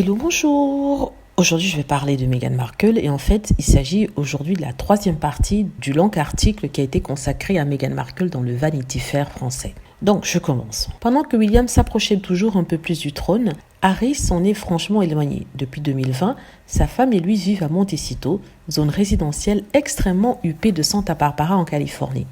Hello, bonjour. Aujourd'hui, je vais parler de Meghan Markle et en fait, il s'agit aujourd'hui de la troisième partie du long article qui a été consacré à Meghan Markle dans le Vanity Fair français. Donc, je commence. Pendant que William s'approchait toujours un peu plus du trône, Harry s'en est franchement éloigné. Depuis 2020, sa femme et lui vivent à Montecito, zone résidentielle extrêmement huppée de Santa Barbara en Californie.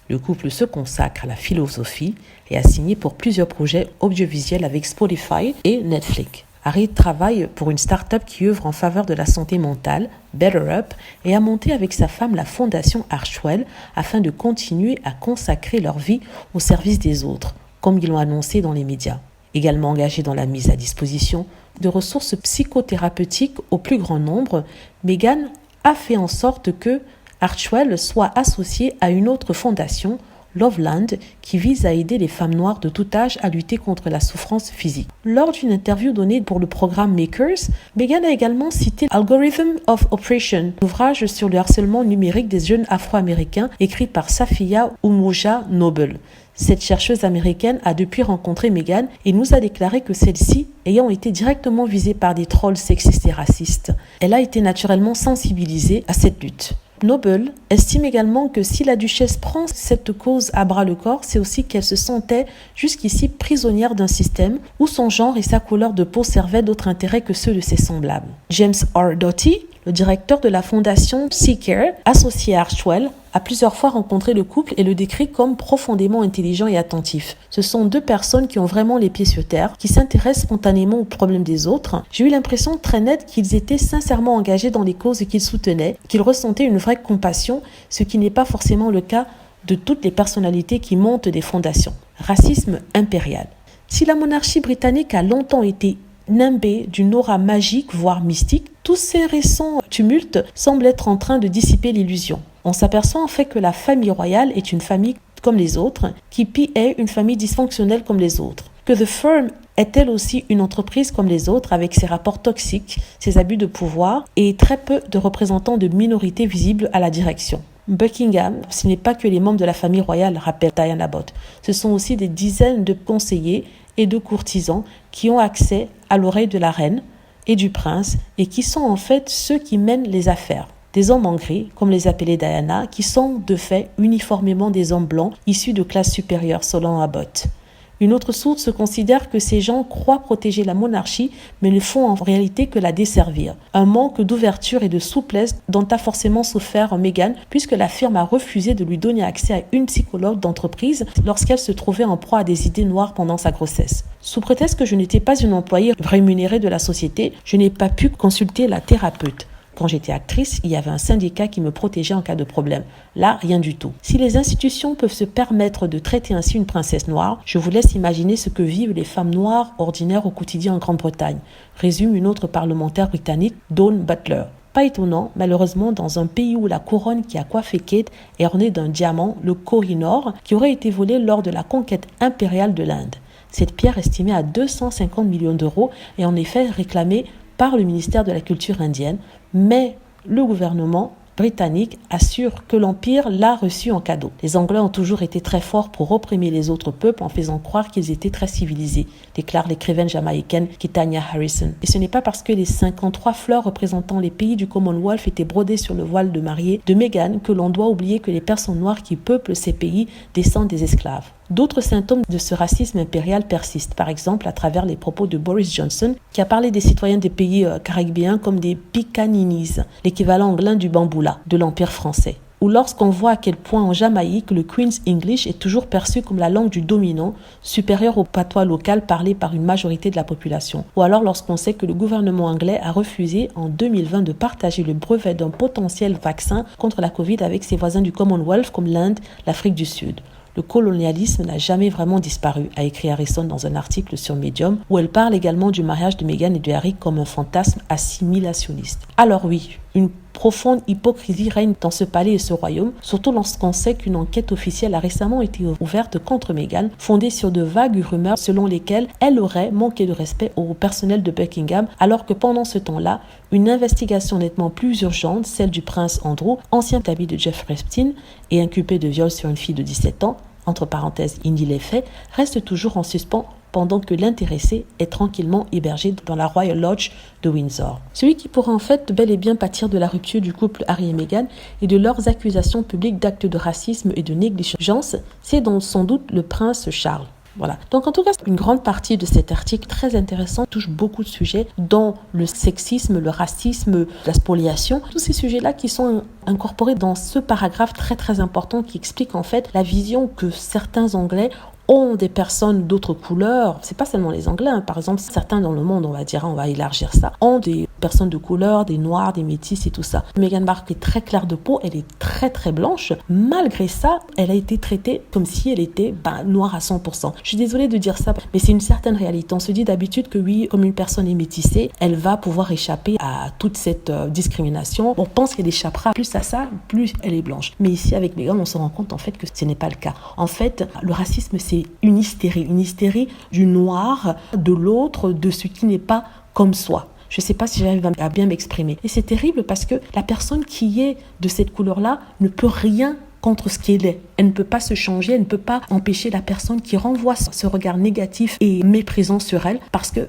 Le couple se consacre à la philosophie et a signé pour plusieurs projets audiovisuels avec Spotify et Netflix. Harry travaille pour une start-up qui œuvre en faveur de la santé mentale, Better Up, et a monté avec sa femme la fondation Archwell afin de continuer à consacrer leur vie au service des autres, comme ils l'ont annoncé dans les médias. Également engagé dans la mise à disposition de ressources psychothérapeutiques au plus grand nombre, Meghan a fait en sorte que Archwell soit associé à une autre fondation, Loveland, qui vise à aider les femmes noires de tout âge à lutter contre la souffrance physique. Lors d'une interview donnée pour le programme Makers, Meghan a également cité Algorithm of Oppression, l'ouvrage sur le harcèlement numérique des jeunes afro-américains écrit par Safiya Umoja Noble. Cette chercheuse américaine a depuis rencontré Meghan et nous a déclaré que celle-ci, ayant été directement visée par des trolls sexistes et racistes, elle a été naturellement sensibilisée à cette lutte. Noble estime également que si la duchesse prend cette cause à bras-le-corps, c'est aussi qu'elle se sentait jusqu'ici prisonnière d'un système où son genre et sa couleur de peau servaient d'autres intérêts que ceux de ses semblables. James R. Doty, le directeur de la fondation Seacare, associé à Archwell, a plusieurs fois rencontré le couple et le décrit comme profondément intelligent et attentif. Ce sont deux personnes qui ont vraiment les pieds sur terre, qui s'intéressent spontanément aux problèmes des autres. J'ai eu l'impression très nette qu'ils étaient sincèrement engagés dans les causes qu'ils soutenaient, qu'ils ressentaient une vraie compassion, ce qui n'est pas forcément le cas de toutes les personnalités qui montent des fondations. Racisme impérial. Si la monarchie britannique a longtemps été nimbée d'une aura magique, voire mystique, tous ces récents tumultes semblent être en train de dissiper l'illusion. On s'aperçoit en fait que la famille royale est une famille comme les autres, qu'Hippie est une famille dysfonctionnelle comme les autres, que The Firm est elle aussi une entreprise comme les autres avec ses rapports toxiques, ses abus de pouvoir et très peu de représentants de minorités visibles à la direction. Buckingham, ce n'est pas que les membres de la famille royale, rappelle Diana Abbott, ce sont aussi des dizaines de conseillers et de courtisans qui ont accès à l'oreille de la reine et du prince et qui sont en fait ceux qui mènent les affaires. Des hommes en gris, comme les appelait Diana, qui sont de fait uniformément des hommes blancs issus de classes supérieures selon Abbott. Une autre source considère que ces gens croient protéger la monarchie, mais ne font en réalité que la desservir. Un manque d'ouverture et de souplesse dont a forcément souffert Meghan, puisque la firme a refusé de lui donner accès à une psychologue d'entreprise lorsqu'elle se trouvait en proie à des idées noires pendant sa grossesse. Sous prétexte que je n'étais pas une employée rémunérée de la société, je n'ai pas pu consulter la thérapeute. Quand j'étais actrice, il y avait un syndicat qui me protégeait en cas de problème. Là, rien du tout. Si les institutions peuvent se permettre de traiter ainsi une princesse noire, je vous laisse imaginer ce que vivent les femmes noires ordinaires au quotidien en Grande-Bretagne, résume une autre parlementaire britannique, Dawn Butler. Pas étonnant, malheureusement, dans un pays où la couronne qui a coiffé Kate est ornée d'un diamant, le Koh-i-Noor, qui aurait été volé lors de la conquête impériale de l'Inde. Cette pierre estimée à 250 millions d'euros est en effet réclamée par le ministère de la Culture indienne, mais le gouvernement britannique assure que l'Empire l'a reçu en cadeau. Les Anglais ont toujours été très forts pour opprimer les autres peuples en faisant croire qu'ils étaient très civilisés, déclare l'écrivaine jamaïcaine Kitanya Harrison. Et ce n'est pas parce que les 53 fleurs représentant les pays du Commonwealth étaient brodées sur le voile de mariée de Meghan que l'on doit oublier que les personnes noires qui peuplent ces pays descendent des esclaves. D'autres symptômes de ce racisme impérial persistent, par exemple à travers les propos de Boris Johnson, qui a parlé des citoyens des pays caribéens comme des Pickaninnies, l'équivalent anglais du bamboula de l'Empire français. Ou lorsqu'on voit à quel point en Jamaïque, le Queen's English est toujours perçu comme la langue du dominant, supérieure au patois local parlé par une majorité de la population. Ou alors lorsqu'on sait que le gouvernement anglais a refusé en 2020 de partager le brevet d'un potentiel vaccin contre la Covid avec ses voisins du Commonwealth comme l'Inde, l'Afrique du Sud. Le colonialisme n'a jamais vraiment disparu, a écrit Harrison dans un article sur Medium, où elle parle également du mariage de Meghan et de Harry comme un fantasme assimilationniste. Alors oui, une profonde hypocrisie règne dans ce palais et ce royaume, surtout lorsqu'on sait qu'une enquête officielle a récemment été ouverte contre Meghan, fondée sur de vagues rumeurs selon lesquelles elle aurait manqué de respect au personnel de Buckingham, alors que pendant ce temps-là, une investigation nettement plus urgente, celle du prince Andrew, ancien ami de Jeffrey Epstein et inculpé de viol sur une fille de 17 ans, entre parenthèses, il nie les faits, reste toujours en suspens pendant que l'intéressé est tranquillement hébergé dans la Royal Lodge de Windsor. Celui qui pourra en fait bel et bien pâtir de la rupture du couple Harry et Meghan et de leurs accusations publiques d'actes de racisme et de négligence, c'est donc sans doute le prince Charles. Voilà. Donc en tout cas, une grande partie de cet article très intéressant touche beaucoup de sujets, dont le sexisme, le racisme, la spoliation, tous ces sujets-là qui sont incorporés dans ce paragraphe très très important qui explique en fait la vision que certains Anglais ont des personnes d'autres couleurs. C'est pas seulement les Anglais, par exemple, certains dans le monde, on va élargir ça, ont des personnes de couleur, des noirs, des métis et tout ça. Meghan Markle est très claire de peau, elle est très très blanche. Malgré ça, elle a été traitée comme si elle était noire à 100%. Je suis désolée de dire ça, mais c'est une certaine réalité. On se dit d'habitude que oui, comme une personne est métissée, elle va pouvoir échapper à toute cette discrimination. On pense qu'elle échappera plus à ça, plus elle est blanche. Mais ici, avec Meghan, on se rend compte en fait que ce n'est pas le cas. En fait, le racisme, c'est une hystérie du noir, de l'autre, de ce qui n'est pas comme soi. Je ne sais pas si j'arrive à bien m'exprimer. Et c'est terrible parce que la personne qui est de cette couleur-là ne peut rien contre ce qu'elle est. Elle ne peut pas se changer, elle ne peut pas empêcher la personne qui renvoie ce regard négatif et méprisant sur elle parce que,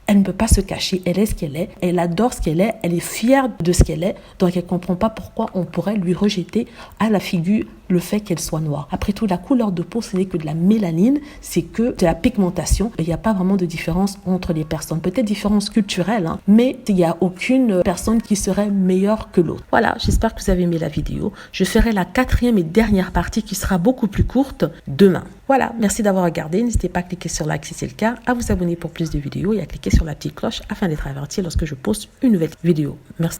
elle ne peut pas se cacher, elle est ce qu'elle est, elle adore ce qu'elle est, elle est fière de ce qu'elle est, donc elle ne comprend pas pourquoi on pourrait lui rejeter à la figure le fait qu'elle soit noire. Après tout, la couleur de peau, ce n'est que de la mélanine, c'est que de la pigmentation. Il n'y a pas vraiment de différence entre les personnes. Peut-être différence culturelle, mais il n'y a aucune personne qui serait meilleure que l'autre. Voilà, j'espère que vous avez aimé la vidéo. Je ferai la 4e et dernière partie qui sera beaucoup plus courte demain. Voilà, merci d'avoir regardé. N'hésitez pas à cliquer sur like si c'est le cas, à vous abonner pour plus de vidéos et à cliquer sur la petite cloche afin d'être averti lorsque je poste une nouvelle vidéo. Merci.